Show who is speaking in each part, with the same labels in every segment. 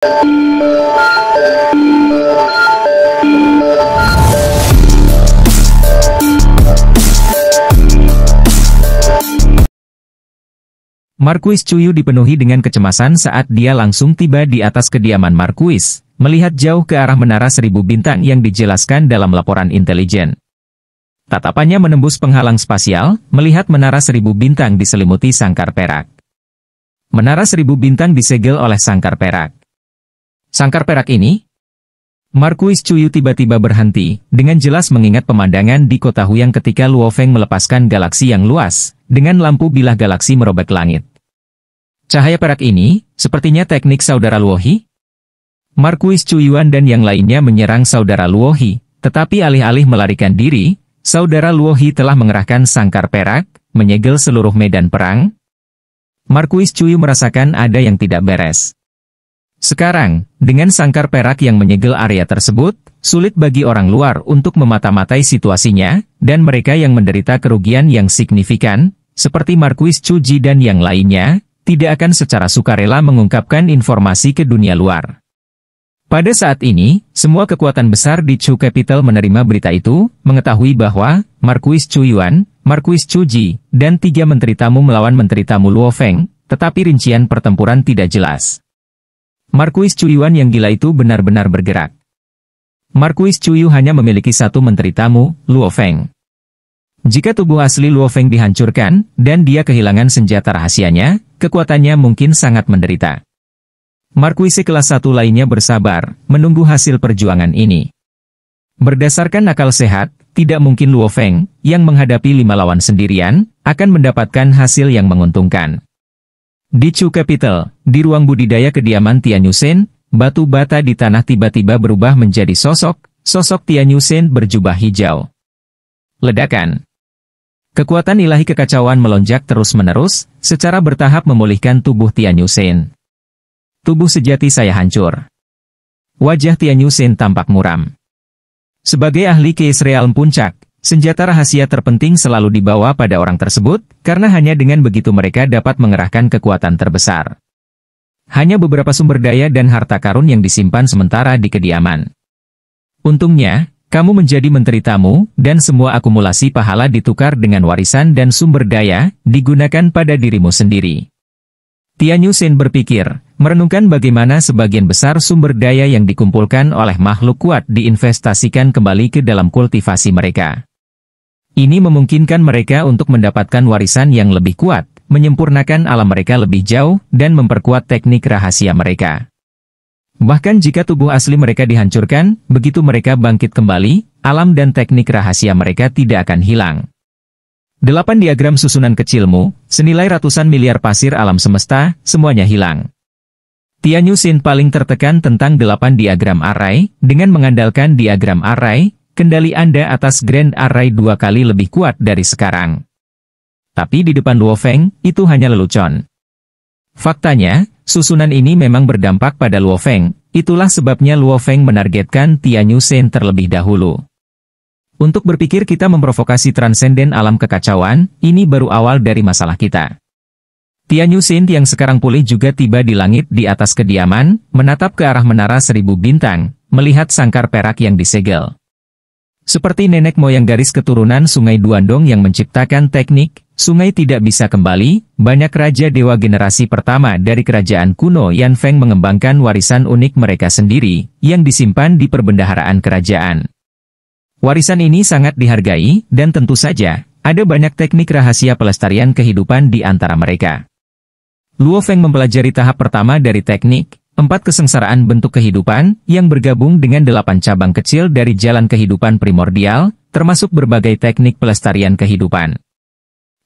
Speaker 1: Marquis Chuyu dipenuhi dengan kecemasan saat dia langsung tiba di atas kediaman Marquis, melihat jauh ke arah menara 1000 bintang yang dijelaskan dalam laporan intelijen. Tatapannya menembus penghalang spasial, melihat menara 1000 bintang diselimuti sangkar perak. Menara 1000 bintang disegel oleh sangkar perak. Sangkar perak ini? Marquis Chuyu tiba-tiba berhenti, dengan jelas mengingat pemandangan di kota Huyang ketika Luo Feng melepaskan galaksi yang luas, dengan lampu bilah galaksi merobek langit. Cahaya perak ini, sepertinya teknik saudara Luohi? Marquis Chuyuan dan yang lainnya menyerang saudara Luohi, tetapi alih-alih melarikan diri, saudara Luohi telah mengerahkan sangkar perak, menyegel seluruh medan perang. Marquis Chuyu merasakan ada yang tidak beres. Sekarang, dengan sangkar perak yang menyegel area tersebut, sulit bagi orang luar untuk memata-matai situasinya, dan mereka yang menderita kerugian yang signifikan, seperti Marquis Chuji dan yang lainnya, tidak akan secara sukarela mengungkapkan informasi ke dunia luar. Pada saat ini, semua kekuatan besar di Chu Capital menerima berita itu, mengetahui bahwa Marquis Chuyuan, Marquis Chuji, dan 3 menteri tamu melawan menteri tamu Luo Feng, tetapi rincian pertempuran tidak jelas. Marquis Chuyuan yang gila itu benar-benar bergerak. Marquis Chuyu hanya memiliki 1 menteri tamu, Luo Feng. Jika tubuh asli Luo Feng dihancurkan, dan dia kehilangan senjata rahasianya, kekuatannya mungkin sangat menderita. Marquis kelas 1 lainnya bersabar, menunggu hasil perjuangan ini. Berdasarkan akal sehat, tidak mungkin Luo Feng, yang menghadapi 5 lawan sendirian, akan mendapatkan hasil yang menguntungkan. Di Chu Capital, di ruang budidaya kediaman Tian Yusen, batu bata di tanah tiba-tiba berubah menjadi sosok Tian Yusen berjubah hijau. Ledakan. Kekuatan ilahi kekacauan melonjak terus-menerus, secara bertahap memulihkan tubuh Tian Yusen. Tubuh sejati saya hancur. Wajah Tian Yusen tampak muram. Sebagai ahli Keis Realm Puncak, senjata rahasia terpenting selalu dibawa pada orang tersebut, karena hanya dengan begitu mereka dapat mengerahkan kekuatan terbesar. Hanya beberapa sumber daya dan harta karun yang disimpan sementara di kediaman. Untungnya, kamu menjadi menteri tamu, dan semua akumulasi pahala ditukar dengan warisan dan sumber daya, digunakan pada dirimu sendiri. Tian Yusen berpikir, merenungkan bagaimana sebagian besar sumber daya yang dikumpulkan oleh makhluk kuat diinvestasikan kembali ke dalam kultivasi mereka. Ini memungkinkan mereka untuk mendapatkan warisan yang lebih kuat, menyempurnakan alam mereka lebih jauh, dan memperkuat teknik rahasia mereka. Bahkan jika tubuh asli mereka dihancurkan, begitu mereka bangkit kembali, alam dan teknik rahasia mereka tidak akan hilang. 8 diagram susunan kecilmu, senilai ratusan miliar pasir alam semesta, semuanya hilang. Tian Yusen paling tertekan tentang 8 diagram array, dengan mengandalkan diagram array, kendali Anda atas Grand Array 2 kali lebih kuat dari sekarang. Tapi di depan Luo Feng, itu hanya lelucon. Faktanya, susunan ini memang berdampak pada Luo Feng, itulah sebabnya Luo Feng menargetkan Tian Yusen terlebih dahulu. Untuk berpikir kita memprovokasi transenden alam kekacauan, ini baru awal dari masalah kita. Tian Yusen yang sekarang pulih juga tiba di langit di atas kediaman, menatap ke arah menara 1000 bintang, melihat sangkar perak yang disegel. Seperti nenek moyang garis keturunan Sungai Duandong yang menciptakan teknik, sungai tidak bisa kembali, banyak raja dewa generasi pertama dari kerajaan kuno Yan Feng mengembangkan warisan unik mereka sendiri, yang disimpan di perbendaharaan kerajaan. Warisan ini sangat dihargai, dan tentu saja, ada banyak teknik rahasia pelestarian kehidupan di antara mereka. Luo Feng mempelajari tahap pertama dari teknik, 4 kesengsaraan bentuk kehidupan, yang bergabung dengan 8 cabang kecil dari jalan kehidupan primordial, termasuk berbagai teknik pelestarian kehidupan.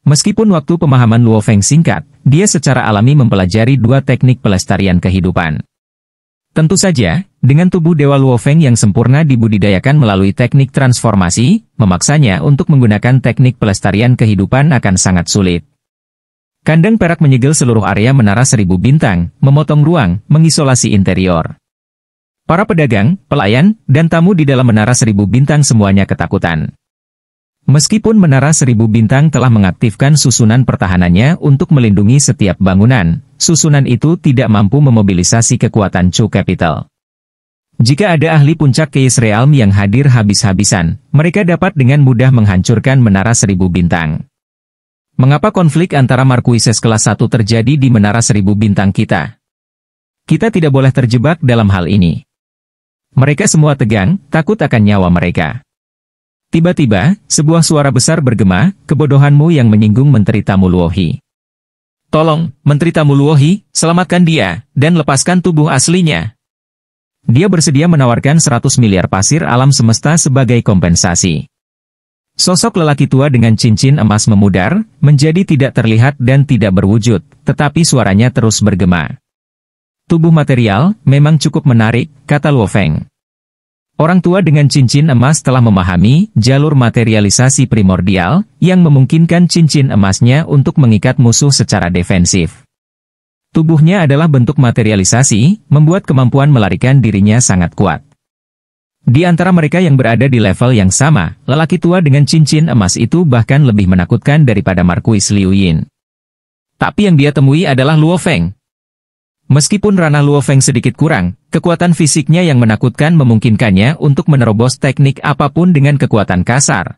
Speaker 1: Meskipun waktu pemahaman Luo Feng singkat, dia secara alami mempelajari 2 teknik pelestarian kehidupan. Tentu saja, dengan tubuh Dewa Luo Feng yang sempurna dibudidayakan melalui teknik transformasi, memaksanya untuk menggunakan teknik pelestarian kehidupan akan sangat sulit. Kandang perak menyegel seluruh area menara 1000 bintang, memotong ruang, mengisolasi interior. Para pedagang, pelayan, dan tamu di dalam menara 1000 bintang semuanya ketakutan. Meskipun Menara Seribu Bintang telah mengaktifkan susunan pertahanannya untuk melindungi setiap bangunan, susunan itu tidak mampu memobilisasi kekuatan Chu Capital. Jika ada ahli puncak Keys Realm yang hadir habis-habisan, mereka dapat dengan mudah menghancurkan Menara Seribu Bintang. Mengapa konflik antara Marquises kelas 1 terjadi di Menara Seribu Bintang kita? Kita tidak boleh terjebak dalam hal ini. Mereka semua tegang, takut akan nyawa mereka. Tiba-tiba, sebuah suara besar bergema, kebodohanmu yang menyinggung Menteri Tamu Luohi. Tolong, Menteri Tamu Luohi, selamatkan dia, dan lepaskan tubuh aslinya. Dia bersedia menawarkan 100 miliar pasir alam semesta sebagai kompensasi. Sosok lelaki tua dengan cincin emas memudar, menjadi tidak terlihat dan tidak berwujud, tetapi suaranya terus bergema. Tubuh material, memang cukup menarik, kata Luo Feng. Orang tua dengan cincin emas telah memahami jalur materialisasi primordial yang memungkinkan cincin emasnya untuk mengikat musuh secara defensif. Tubuhnya adalah bentuk materialisasi, membuat kemampuan melarikan dirinya sangat kuat. Di antara mereka yang berada di level yang sama, lelaki tua dengan cincin emas itu bahkan lebih menakutkan daripada Marquis Liu Yin. Tapi yang dia temui adalah Luo Feng. Meskipun ranah Luo Feng sedikit kurang, kekuatan fisiknya yang menakutkan memungkinkannya untuk menerobos teknik apapun dengan kekuatan kasar.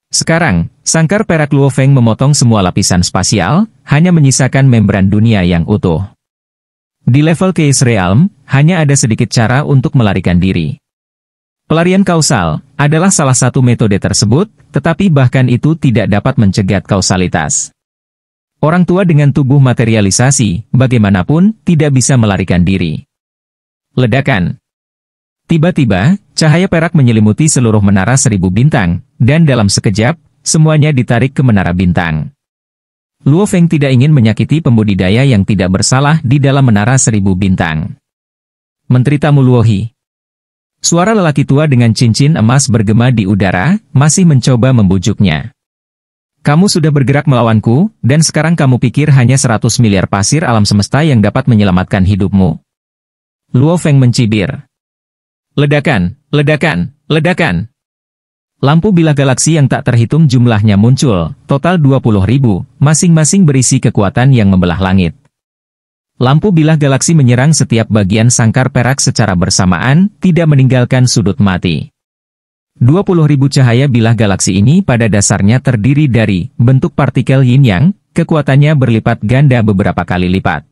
Speaker 1: Sekarang, sangkar perak Luo Feng memotong semua lapisan spasial, hanya menyisakan membran dunia yang utuh. Di level Keys Realm, hanya ada sedikit cara untuk melarikan diri. Pelarian kausal adalah salah satu metode tersebut, tetapi bahkan itu tidak dapat mencegat kausalitas. Orang tua dengan tubuh materialisasi, bagaimanapun, tidak bisa melarikan diri. Ledakan. Tiba-tiba, cahaya perak menyelimuti seluruh Menara Seribu Bintang, dan dalam sekejap, semuanya ditarik ke Menara Bintang. Luo Feng tidak ingin menyakiti pembudidaya yang tidak bersalah di dalam Menara Seribu Bintang. Menteri Tamu Luohi. Suara lelaki tua dengan cincin emas bergema di udara, masih mencoba membujuknya. Kamu sudah bergerak melawanku, dan sekarang kamu pikir hanya 100 miliar pasir alam semesta yang dapat menyelamatkan hidupmu. Luo Feng mencibir. Ledakan, ledakan, ledakan. Lampu bilah galaksi yang tak terhitung jumlahnya muncul, total 20.000, masing-masing berisi kekuatan yang membelah langit. Lampu bilah galaksi menyerang setiap bagian sangkar perak secara bersamaan, tidak meninggalkan sudut mati. 20.000 cahaya bilah galaksi ini pada dasarnya terdiri dari bentuk partikel yin-yang, kekuatannya berlipat ganda beberapa kali lipat.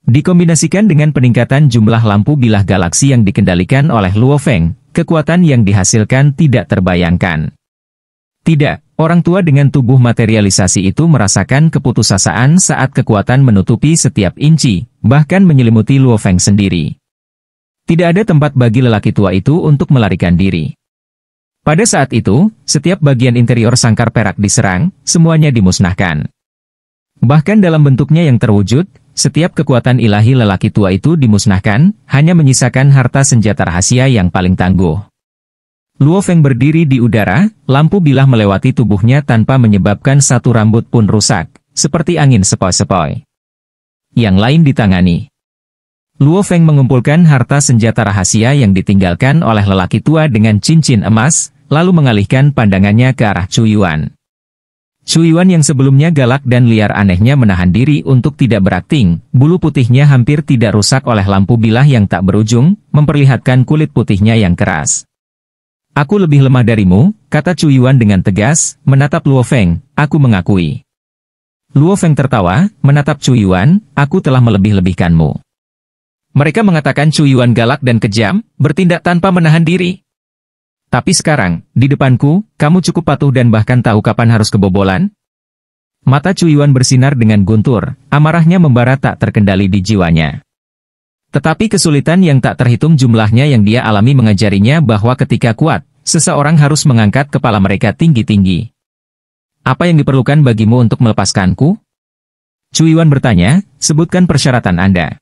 Speaker 1: Dikombinasikan dengan peningkatan jumlah lampu bilah galaksi yang dikendalikan oleh Luo Feng, kekuatan yang dihasilkan tidak terbayangkan. Tidak, orang tua dengan tubuh materialisasi itu merasakan keputusasaan saat kekuatan menutupi setiap inci, bahkan menyelimuti Luo Feng sendiri. Tidak ada tempat bagi lelaki tua itu untuk melarikan diri. Pada saat itu, setiap bagian interior sangkar perak diserang, semuanya dimusnahkan. Bahkan dalam bentuknya yang terwujud, setiap kekuatan ilahi lelaki tua itu dimusnahkan, hanya menyisakan harta senjata rahasia yang paling tangguh. Luo Feng berdiri di udara, lampu bilah melewati tubuhnya tanpa menyebabkan satu rambut pun rusak, seperti angin sepoi-sepoi. Yang lain ditangani. Luo Feng mengumpulkan harta senjata rahasia yang ditinggalkan oleh lelaki tua dengan cincin emas, lalu mengalihkan pandangannya ke arah Chu Yuan. Chu Yuan yang sebelumnya galak dan liar anehnya menahan diri untuk tidak berakting, bulu putihnya hampir tidak rusak oleh lampu bilah yang tak berujung, memperlihatkan kulit putihnya yang keras. Aku lebih lemah darimu, kata Chu Yuan dengan tegas, menatap Luo Feng, aku mengakui. Luo Feng tertawa, menatap Chu Yuan, aku telah melebih-lebihkanmu. Mereka mengatakan Chu Yuan galak dan kejam, bertindak tanpa menahan diri. Tapi sekarang, di depanku, kamu cukup patuh dan bahkan tahu kapan harus kebobolan? Mata Chu Yuan bersinar dengan guntur, amarahnya membara tak terkendali di jiwanya. Tetapi kesulitan yang tak terhitung jumlahnya yang dia alami mengajarinya bahwa ketika kuat, seseorang harus mengangkat kepala mereka tinggi-tinggi. Apa yang diperlukan bagimu untuk melepaskanku? Chu Yuan bertanya, sebutkan persyaratan Anda.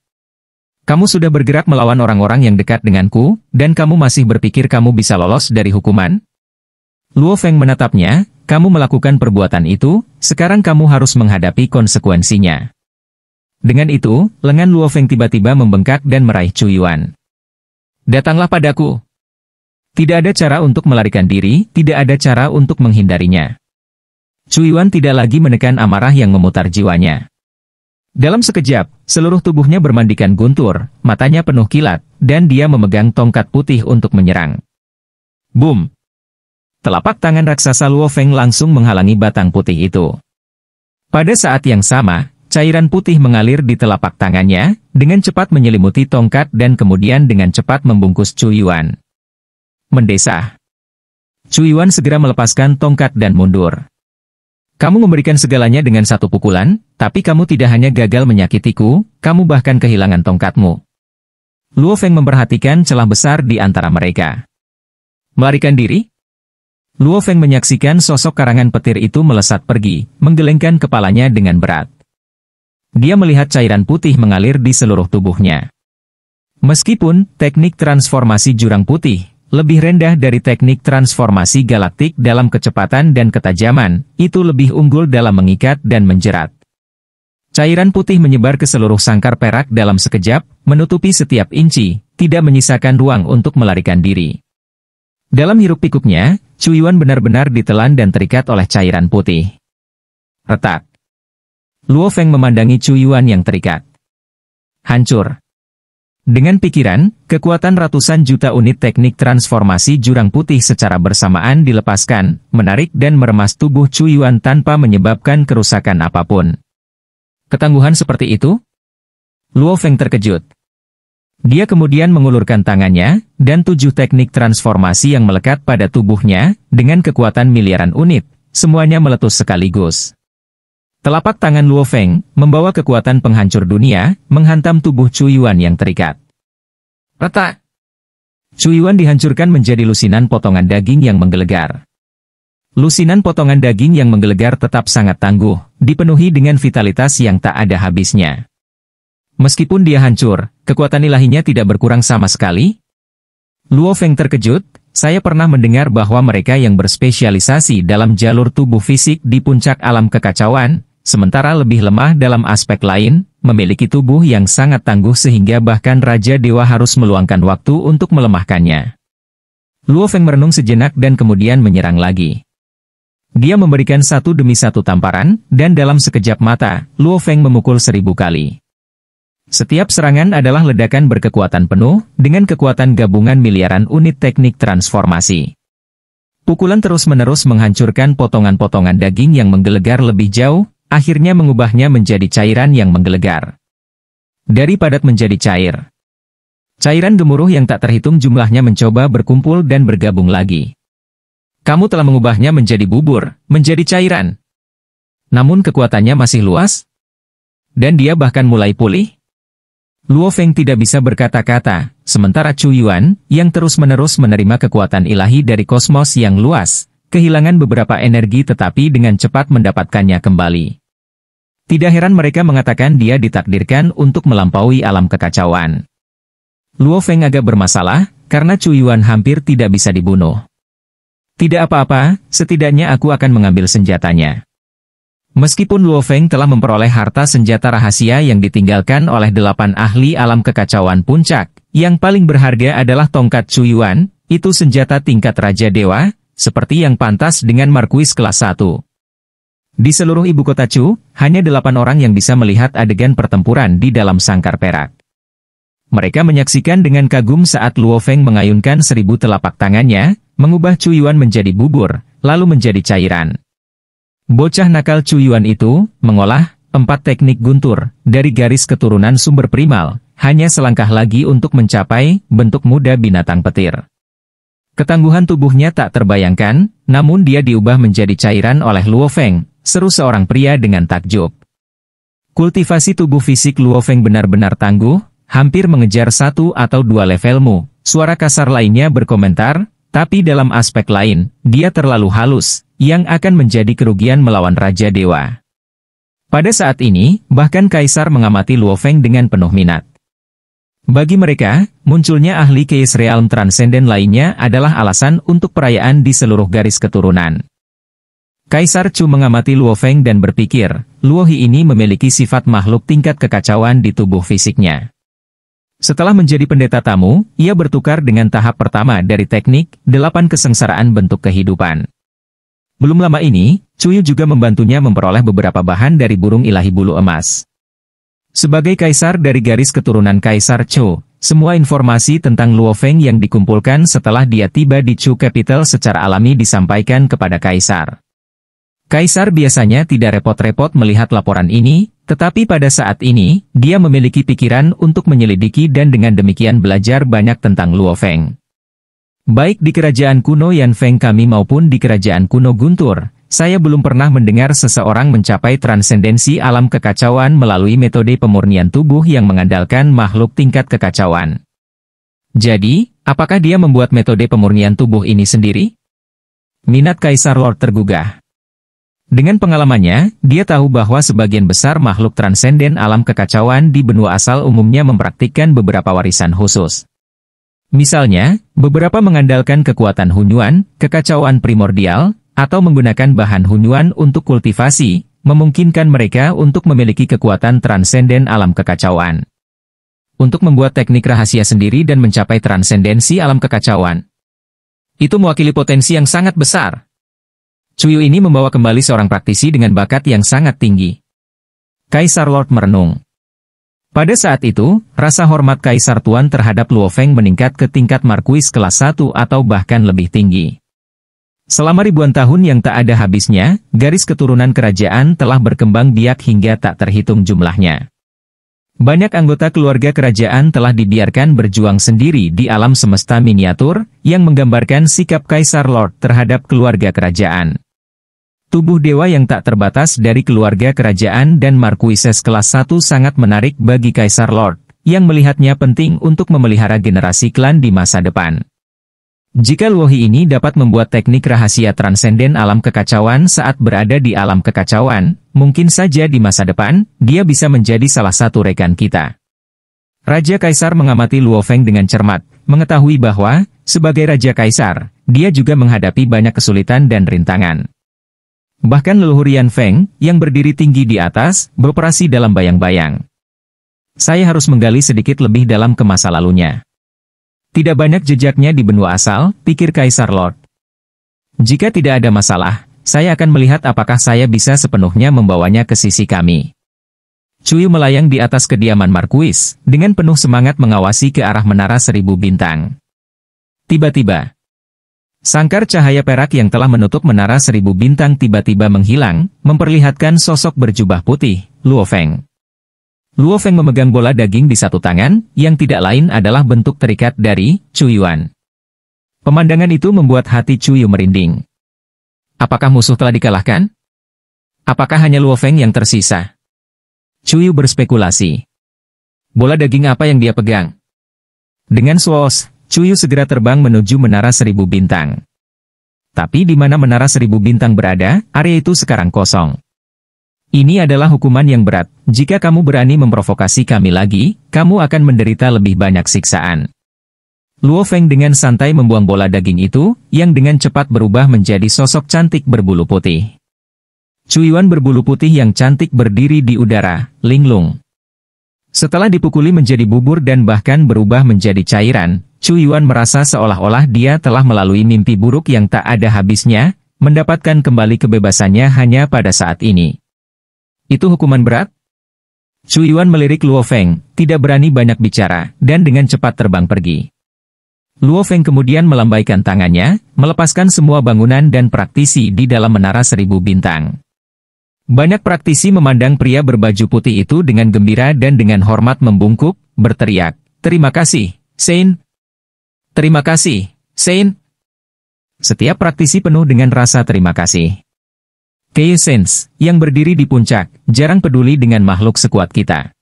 Speaker 1: Kamu sudah bergerak melawan orang-orang yang dekat denganku, dan kamu masih berpikir kamu bisa lolos dari hukuman? Luo Feng menatapnya, kamu melakukan perbuatan itu, sekarang kamu harus menghadapi konsekuensinya. Dengan itu, lengan Luo Feng tiba-tiba membengkak dan meraih Chu Yuan. Datanglah padaku. Tidak ada cara untuk melarikan diri, tidak ada cara untuk menghindarinya. Chu Yuan tidak lagi menekan amarah yang memutar jiwanya. Dalam sekejap, seluruh tubuhnya bermandikan guntur, matanya penuh kilat, dan dia memegang tongkat putih untuk menyerang. Boom! Telapak tangan raksasa Luo Feng langsung menghalangi batang putih itu. Pada saat yang sama, cairan putih mengalir di telapak tangannya, dengan cepat menyelimuti tongkat dan kemudian dengan cepat membungkus Chu Yuan. Mendesah. Chu Yuan segera melepaskan tongkat dan mundur. Kamu memberikan segalanya dengan satu pukulan, tapi kamu tidak hanya gagal menyakitiku, kamu bahkan kehilangan tongkatmu. Luo Feng memperhatikan celah besar di antara mereka. Melarikan diri? Luo Feng menyaksikan sosok karangan petir itu melesat pergi, menggelengkan kepalanya dengan berat. Dia melihat cairan putih mengalir di seluruh tubuhnya. Meskipun teknik transformasi jurang putih lebih rendah dari teknik transformasi galaktik dalam kecepatan dan ketajaman, itu lebih unggul dalam mengikat dan menjerat. Cairan putih menyebar ke seluruh sangkar perak dalam sekejap, menutupi setiap inci, tidak menyisakan ruang untuk melarikan diri. Dalam hiruk-pikuknya, Chu Yuan benar-benar ditelan dan terikat oleh cairan putih. Retak. Luo Feng memandangi Chu Yuan yang terikat. Hancur. Dengan pikiran, kekuatan ratusan juta unit teknik transformasi jurang putih secara bersamaan dilepaskan, menarik dan meremas tubuh Chu Yuan tanpa menyebabkan kerusakan apapun. Ketangguhan seperti itu? Luo Feng terkejut. Dia kemudian mengulurkan tangannya, dan 7 teknik transformasi yang melekat pada tubuhnya, dengan kekuatan miliaran unit, semuanya meletus sekaligus. Telapak tangan Luo Feng, membawa kekuatan penghancur dunia, menghantam tubuh Chu Yuan yang terikat. Retak! Chu Yuan dihancurkan menjadi lusinan potongan daging yang menggelegar. Lusinan potongan daging yang menggelegar tetap sangat tangguh, dipenuhi dengan vitalitas yang tak ada habisnya. Meskipun dia hancur, kekuatan ilahinya tidak berkurang sama sekali. Luo Feng terkejut, saya pernah mendengar bahwa mereka yang berspesialisasi dalam jalur tubuh fisik di puncak alam kekacauan, sementara lebih lemah dalam aspek lain, memiliki tubuh yang sangat tangguh sehingga bahkan Raja Dewa harus meluangkan waktu untuk melemahkannya. Luo Feng merenung sejenak dan kemudian menyerang lagi. Dia memberikan satu demi satu tamparan, dan dalam sekejap mata, Luo Feng memukul 1000 kali. Setiap serangan adalah ledakan berkekuatan penuh, dengan kekuatan gabungan miliaran unit teknik transformasi. Pukulan terus-menerus menghancurkan potongan-potongan daging yang menggelegar lebih jauh, akhirnya mengubahnya menjadi cairan yang menggelegar. Dari padat menjadi cair. Cairan gemuruh yang tak terhitung jumlahnya mencoba berkumpul dan bergabung lagi. Kamu telah mengubahnya menjadi bubur, menjadi cairan. Namun kekuatannya masih luas? Dan dia bahkan mulai pulih? Luo Feng tidak bisa berkata-kata, sementara Chu Yuan, yang terus-menerus menerima kekuatan ilahi dari kosmos yang luas, kehilangan beberapa energi tetapi dengan cepat mendapatkannya kembali. Tidak heran mereka mengatakan dia ditakdirkan untuk melampaui alam kekacauan. Luo Feng agak bermasalah, karena Chu Yuan hampir tidak bisa dibunuh. Tidak apa-apa, setidaknya aku akan mengambil senjatanya. Meskipun Luo Feng telah memperoleh harta senjata rahasia yang ditinggalkan oleh 8 ahli alam kekacauan puncak, yang paling berharga adalah tongkat Chu Yuan, itu senjata tingkat Raja Dewa, seperti yang pantas dengan markuis kelas 1. Di seluruh ibu kota Chu, hanya 8 orang yang bisa melihat adegan pertempuran di dalam sangkar perak. Mereka menyaksikan dengan kagum saat Luo Feng mengayunkan 1000 telapak tangannya, mengubah Chu Yuan menjadi bubur, lalu menjadi cairan. Bocah nakal Chu Yuan itu, mengolah 4 teknik guntur, dari garis keturunan sumber primal, hanya selangkah lagi untuk mencapai bentuk muda binatang petir. Ketangguhan tubuhnya tak terbayangkan, namun dia diubah menjadi cairan oleh Luo Feng, seru seorang pria dengan takjub. Kultivasi tubuh fisik Luo Feng benar-benar tangguh, hampir mengejar 1 atau 2 levelmu, suara kasar lainnya berkomentar, tapi dalam aspek lain, dia terlalu halus, yang akan menjadi kerugian melawan Raja Dewa. Pada saat ini, bahkan Kaisar mengamati Luo Feng dengan penuh minat. Bagi mereka, munculnya ahli Keis Realm Transcendent lainnya adalah alasan untuk perayaan di seluruh garis keturunan. Kaisar Chu mengamati Luo Feng dan berpikir, Luo He ini memiliki sifat makhluk tingkat kekacauan di tubuh fisiknya. Setelah menjadi pendeta tamu, ia bertukar dengan tahap pertama dari teknik 8 kesengsaraan bentuk kehidupan. Belum lama ini, Cuyu juga membantunya memperoleh beberapa bahan dari burung ilahi bulu emas. Sebagai kaisar dari garis keturunan Kaisar Zhou, semua informasi tentang Luo Feng yang dikumpulkan setelah dia tiba di Chu Capital secara alami disampaikan kepada kaisar. Kaisar biasanya tidak repot-repot melihat laporan ini, tetapi pada saat ini, dia memiliki pikiran untuk menyelidiki dan dengan demikian belajar banyak tentang Luo Feng. Baik di kerajaan kuno Yan Feng kami maupun di kerajaan kuno Guntur, saya belum pernah mendengar seseorang mencapai transendensi alam kekacauan melalui metode pemurnian tubuh yang mengandalkan makhluk tingkat kekacauan. Jadi, apakah dia membuat metode pemurnian tubuh ini sendiri? Minat Kaisar Lord tergugah. Dengan pengalamannya, dia tahu bahwa sebagian besar makhluk transenden alam kekacauan di benua asal umumnya mempraktikkan beberapa warisan khusus. Misalnya, beberapa mengandalkan kekuatan hunyuan, kekacauan primordial, atau menggunakan bahan hunyuan untuk kultivasi, memungkinkan mereka untuk memiliki kekuatan transenden alam kekacauan. Untuk membuat teknik rahasia sendiri dan mencapai transendensi alam kekacauan. Itu mewakili potensi yang sangat besar. Cuyu ini membawa kembali seorang praktisi dengan bakat yang sangat tinggi. Kaisar Lord merenung. Pada saat itu, rasa hormat Kaisar Tuan terhadap Luo Feng meningkat ke tingkat markuis kelas 1 atau bahkan lebih tinggi. Selama ribuan tahun yang tak ada habisnya, garis keturunan kerajaan telah berkembang biak hingga tak terhitung jumlahnya. Banyak anggota keluarga kerajaan telah dibiarkan berjuang sendiri di alam semesta miniatur, yang menggambarkan sikap Kaisar Lord terhadap keluarga kerajaan. Tubuh dewa yang tak terbatas dari keluarga kerajaan dan markuises kelas 1 sangat menarik bagi Kaisar Lord, yang melihatnya penting untuk memelihara generasi klan di masa depan. Jika Luohi ini dapat membuat teknik rahasia transenden alam kekacauan saat berada di alam kekacauan, mungkin saja di masa depan, dia bisa menjadi salah satu rekan kita. Raja Kaisar mengamati Luo Feng dengan cermat, mengetahui bahwa, sebagai Raja Kaisar, dia juga menghadapi banyak kesulitan dan rintangan. Bahkan leluhur Yan Feng, yang berdiri tinggi di atas, beroperasi dalam bayang-bayang. Saya harus menggali sedikit lebih dalam ke masa lalunya. Tidak banyak jejaknya di benua asal, pikir Kaisar Lord. Jika tidak ada masalah, saya akan melihat apakah saya bisa sepenuhnya membawanya ke sisi kami. Cuyu melayang di atas kediaman markuis, dengan penuh semangat mengawasi ke arah menara 1000 bintang. Tiba-tiba, sangkar cahaya perak yang telah menutup menara 1000 bintang tiba-tiba menghilang, memperlihatkan sosok berjubah putih, Luo Feng. Luo Feng memegang bola daging di satu tangan, yang tidak lain adalah bentuk terikat dari Cuyuan. Pemandangan itu membuat hati Cuyu merinding. Apakah musuh telah dikalahkan? Apakah hanya Luo Feng yang tersisa? Cuyu berspekulasi. Bola daging apa yang dia pegang? Dengan suos, Cuyu segera terbang menuju menara 1000 bintang. Tapi di mana menara 1000 bintang berada, area itu sekarang kosong. Ini adalah hukuman yang berat. Jika kamu berani memprovokasi kami lagi, kamu akan menderita lebih banyak siksaan. Luo Feng dengan santai membuang bola daging itu, yang dengan cepat berubah menjadi sosok cantik berbulu putih. Cuyuan berbulu putih yang cantik berdiri di udara, linglung. Setelah dipukuli menjadi bubur dan bahkan berubah menjadi cairan, Cuyuan merasa seolah-olah dia telah melalui mimpi buruk yang tak ada habisnya, mendapatkan kembali kebebasannya hanya pada saat ini. Itu hukuman berat? Cuyuan melirik Luo Feng, tidak berani banyak bicara, dan dengan cepat terbang pergi. Luo Feng kemudian melambaikan tangannya, melepaskan semua bangunan dan praktisi di dalam menara 1000 bintang. Banyak praktisi memandang pria berbaju putih itu dengan gembira dan dengan hormat membungkuk, berteriak, "Terima kasih, Saint! Terima kasih, Saint!" Setiap praktisi penuh dengan rasa terima kasih. Keisens, yang berdiri di puncak, jarang peduli dengan makhluk sekuat kita.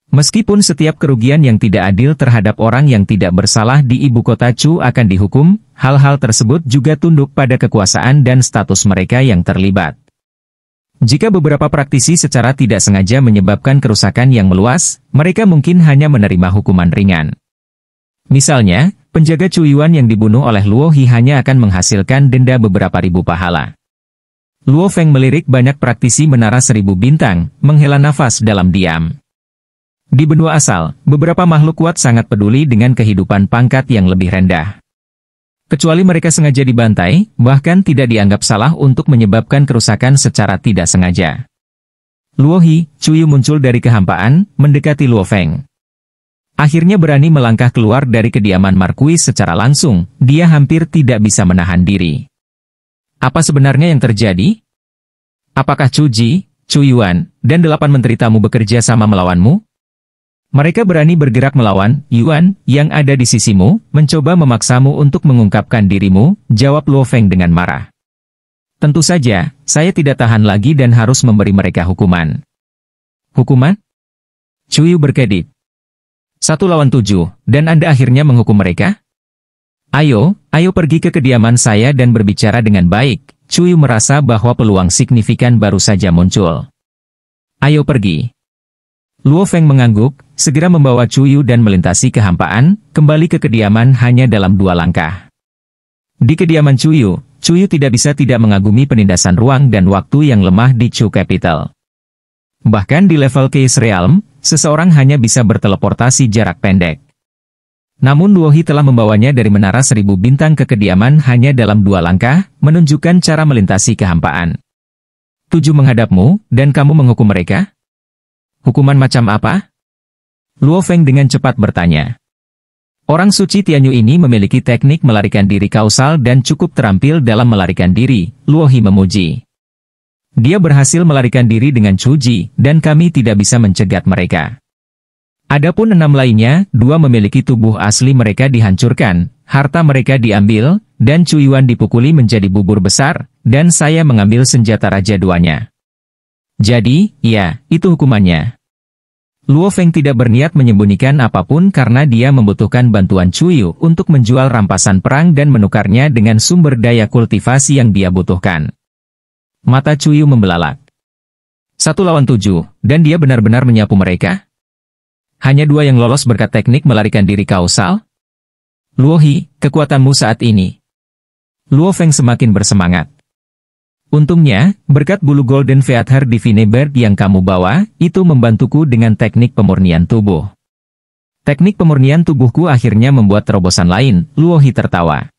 Speaker 1: Meskipun setiap kerugian yang tidak adil terhadap orang yang tidak bersalah di ibu kota Chu akan dihukum, hal-hal tersebut juga tunduk pada kekuasaan dan status mereka yang terlibat. Jika beberapa praktisi secara tidak sengaja menyebabkan kerusakan yang meluas, mereka mungkin hanya menerima hukuman ringan. Misalnya, penjaga Cuyuan yang dibunuh oleh Luo Hi hanya akan menghasilkan denda beberapa ribu pahala. Luo Feng melirik banyak praktisi menara 1000 bintang, menghela nafas dalam diam. Di benua asal, beberapa makhluk kuat sangat peduli dengan kehidupan pangkat yang lebih rendah. Kecuali mereka sengaja dibantai, bahkan tidak dianggap salah untuk menyebabkan kerusakan secara tidak sengaja. Luohi, Chuyu muncul dari kehampaan, mendekati Luo Feng. Akhirnya berani melangkah keluar dari kediaman Markuis secara langsung, dia hampir tidak bisa menahan diri. Apa sebenarnya yang terjadi? Apakah Chu Ji, Chu Yuan, dan 8 menteri tamu bekerja sama melawanmu? Mereka berani bergerak melawan Yuan yang ada di sisimu, mencoba memaksamu untuk mengungkapkan dirimu, jawab Luo Feng dengan marah. Tentu saja, saya tidak tahan lagi dan harus memberi mereka hukuman. Hukuman? Chuyu berkedip. 1 lawan 7, dan Anda akhirnya menghukum mereka? Ayo pergi ke kediaman saya dan berbicara dengan baik. Chuyu merasa bahwa peluang signifikan baru saja muncul. Ayo pergi. Luo Feng mengangguk, segera membawa Chuyu dan melintasi kehampaan, kembali ke kediaman hanya dalam 2 langkah. Di kediaman Chuyu tidak bisa tidak mengagumi penindasan ruang dan waktu yang lemah di Chu Capital. Bahkan di level Case Realm, seseorang hanya bisa berteleportasi jarak pendek. Namun Luohi telah membawanya dari Menara 1000 Bintang ke kediaman hanya dalam 2 langkah, menunjukkan cara melintasi kehampaan. 7 menghadapmu, dan kamu menghukum mereka? Hukuman macam apa? Luo Feng dengan cepat bertanya. Orang suci Tianyu ini memiliki teknik melarikan diri kausal dan cukup terampil dalam melarikan diri, Luohi memuji. Dia berhasil melarikan diri dengan Chu Ji, dan kami tidak bisa mencegat mereka. Adapun 6 lainnya, 2 memiliki tubuh asli mereka dihancurkan, harta mereka diambil, dan Chu Yuan dipukuli menjadi bubur besar, dan saya mengambil senjata Raja Duanya. Jadi, ya, itu hukumannya. Luo Feng tidak berniat menyembunyikan apapun karena dia membutuhkan bantuan Chuyu untuk menjual rampasan perang dan menukarnya dengan sumber daya kultivasi yang dia butuhkan. Mata Chuyu membelalak. 1 lawan 7, dan dia benar-benar menyapu mereka? Hanya 2 yang lolos berkat teknik melarikan diri kausal? Luohi, kekuatanmu saat ini. Luo Feng semakin bersemangat. Untungnya, berkat bulu Golden Feather Divine Bird yang kamu bawa, itu membantuku dengan teknik pemurnian tubuh. Teknik pemurnian tubuhku akhirnya membuat terobosan lain, Luohi tertawa.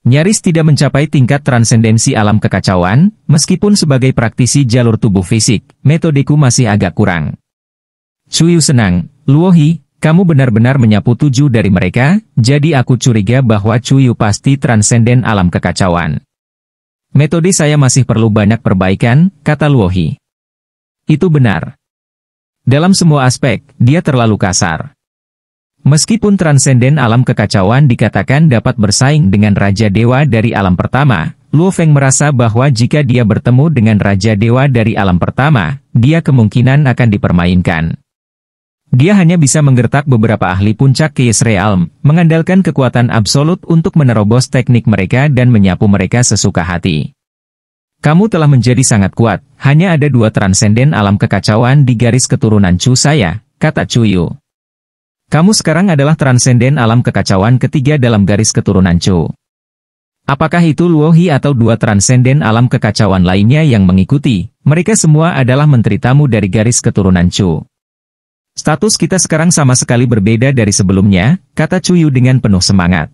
Speaker 1: Nyaris tidak mencapai tingkat transendensi alam kekacauan, meskipun sebagai praktisi jalur tubuh fisik, metodeku masih agak kurang. Chuyu senang, Luohi, kamu benar-benar menyapu 7 dari mereka, jadi aku curiga bahwa Chuyu pasti transenden alam kekacauan. Metode saya masih perlu banyak perbaikan, kata Luohi. Itu benar. Dalam semua aspek, dia terlalu kasar. Meskipun transenden alam kekacauan dikatakan dapat bersaing dengan Raja Dewa dari alam pertama, Luo Feng merasa bahwa jika dia bertemu dengan Raja Dewa dari alam pertama, dia kemungkinan akan dipermainkan. Dia hanya bisa menggertak beberapa ahli puncak Case Realm, mengandalkan kekuatan absolut untuk menerobos teknik mereka dan menyapu mereka sesuka hati. Kamu telah menjadi sangat kuat, hanya ada 2 transenden alam kekacauan di garis keturunan Chu saya, kata Chuyu. Kamu sekarang adalah transenden alam kekacauan ketiga dalam garis keturunan Chu. Apakah itu Luohi atau 2 transenden alam kekacauan lainnya yang mengikuti? Mereka semua adalah menteri tamu dari garis keturunan Chu. Status kita sekarang sama sekali berbeda dari sebelumnya, kata Chuyu dengan penuh semangat.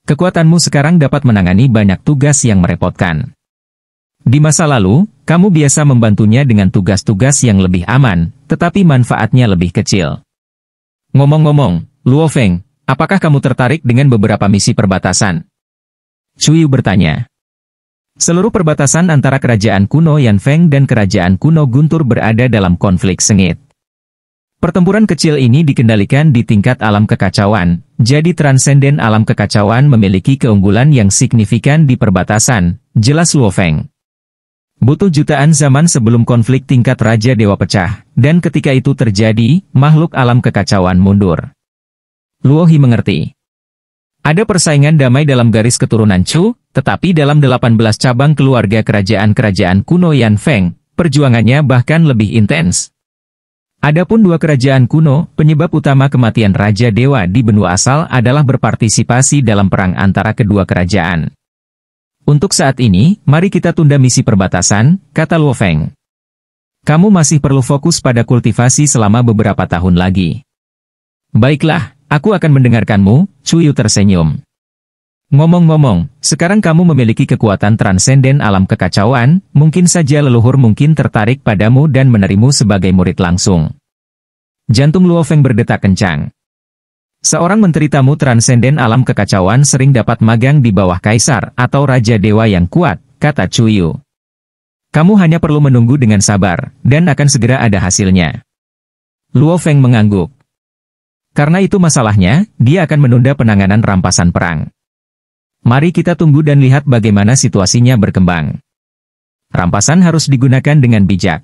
Speaker 1: Kekuatanmu sekarang dapat menangani banyak tugas yang merepotkan. Di masa lalu, kamu biasa membantunya dengan tugas-tugas yang lebih aman, tetapi manfaatnya lebih kecil. Ngomong-ngomong, Luo Feng, apakah kamu tertarik dengan beberapa misi perbatasan? Chuyu bertanya. Seluruh perbatasan antara kerajaan kuno Yanfeng dan kerajaan kuno Guntur berada dalam konflik sengit. Pertempuran kecil ini dikendalikan di tingkat alam kekacauan, jadi transenden alam kekacauan memiliki keunggulan yang signifikan di perbatasan, jelas Luo Feng. Butuh jutaan zaman sebelum konflik tingkat Raja Dewa pecah, dan ketika itu terjadi, makhluk alam kekacauan mundur. Luohi mengerti. Ada persaingan damai dalam garis keturunan Chu, tetapi dalam 18 cabang keluarga kerajaan-kerajaan kuno Yanfeng, perjuangannya bahkan lebih intens. Adapun 2 kerajaan kuno, penyebab utama kematian Raja Dewa di benua asal adalah berpartisipasi dalam perang antara kedua kerajaan. Untuk saat ini, mari kita tunda misi perbatasan, kata Luo Feng. Kamu masih perlu fokus pada kultivasi selama beberapa tahun lagi. Baiklah, aku akan mendengarkanmu, Chuyu tersenyum. Ngomong-ngomong, sekarang kamu memiliki kekuatan transenden alam kekacauan, mungkin saja leluhur mungkin tertarik padamu dan menerimamu sebagai murid langsung. Jantung Luo Feng berdetak kencang. Seorang menteri tamu transenden alam kekacauan sering dapat magang di bawah kaisar atau raja dewa yang kuat, kata Chuyu. Kamu hanya perlu menunggu dengan sabar, dan akan segera ada hasilnya. Luo Feng mengangguk. Karena itu masalahnya, dia akan menunda penanganan rampasan perang. Mari kita tunggu dan lihat bagaimana situasinya berkembang. Rampasan harus digunakan dengan bijak.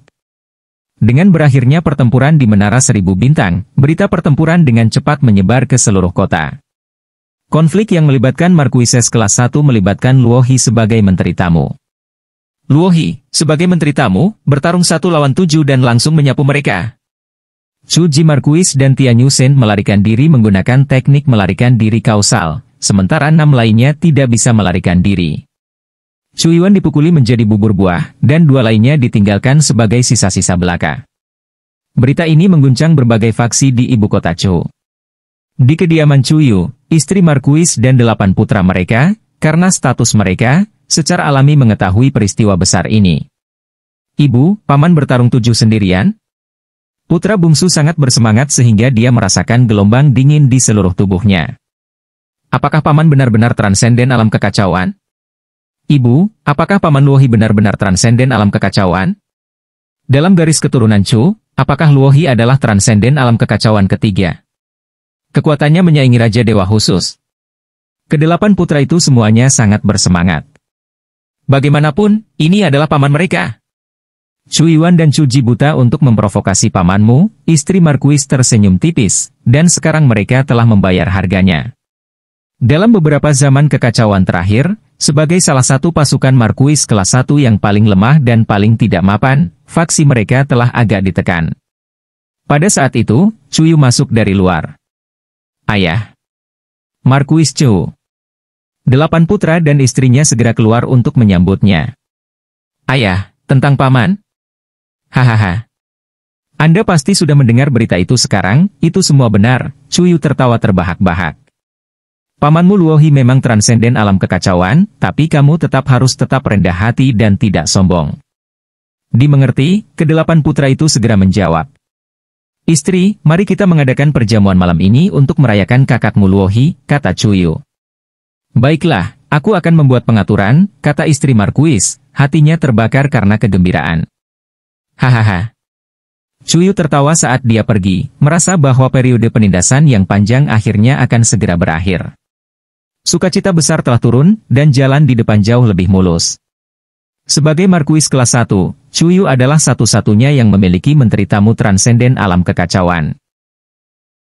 Speaker 1: Dengan berakhirnya pertempuran di Menara Seribu Bintang, berita pertempuran dengan cepat menyebar ke seluruh kota. Konflik yang melibatkan Markuises kelas 1 melibatkan Luo He sebagai menteri tamu. Luo He, sebagai menteri tamu, bertarung 1 lawan 7 dan langsung menyapu mereka. Chu Ji Markuis dan Tianyu Shen melarikan diri menggunakan teknik melarikan diri kausal, sementara 6 lainnya tidak bisa melarikan diri. Chu Yuan dipukuli menjadi bubur buah, dan 2 lainnya ditinggalkan sebagai sisa-sisa belaka. Berita ini mengguncang berbagai faksi di ibu kota Chu. Di kediaman Chu Yu, istri Markuis dan 8 putra mereka, karena status mereka, secara alami mengetahui peristiwa besar ini. Ibu, paman bertarung 7 sendirian? Putra bungsu sangat bersemangat sehingga dia merasakan gelombang dingin di seluruh tubuhnya. Apakah paman benar-benar transenden alam kekacauan? Ibu, apakah paman Luo He benar-benar transenden alam kekacauan? Dalam garis keturunan Chu, apakah Luo He adalah transenden alam kekacauan ketiga? Kekuatannya menyaingi Raja Dewa khusus. Kedelapan putra itu semuanya sangat bersemangat. Bagaimanapun, ini adalah paman mereka. Chu Yuan dan Chu Ji buta untuk memprovokasi pamanmu, istri Markuis tersenyum tipis, dan sekarang mereka telah membayar harganya. Dalam beberapa zaman kekacauan terakhir, sebagai salah satu pasukan Markuis kelas 1 yang paling lemah dan paling tidak mapan, faksi mereka telah agak ditekan. Pada saat itu, Chuyu masuk dari luar. Ayah. Markuis Chu. 8 putra dan istrinya segera keluar untuk menyambutnya. Ayah, tentang paman? Hahaha. Anda pasti sudah mendengar berita itu sekarang, itu semua benar, Chuyu tertawa terbahak-bahak. Pamanmu Luo He memang transenden alam kekacauan, tapi kamu harus tetap rendah hati dan tidak sombong. Dimengerti, ke-8 putra itu segera menjawab. Istri, mari kita mengadakan perjamuan malam ini untuk merayakan kakakmu Luo He, kata Chuyu. Baiklah, aku akan membuat pengaturan, kata istri Markuis, hatinya terbakar karena kegembiraan. Hahaha. Chuyu tertawa saat dia pergi, merasa bahwa periode penindasan yang panjang akhirnya akan segera berakhir. Sukacita besar telah turun, dan jalan di depan jauh lebih mulus. Sebagai Markuis kelas 1, Chuyu adalah satu-satunya yang memiliki menteri tamu transenden alam kekacauan.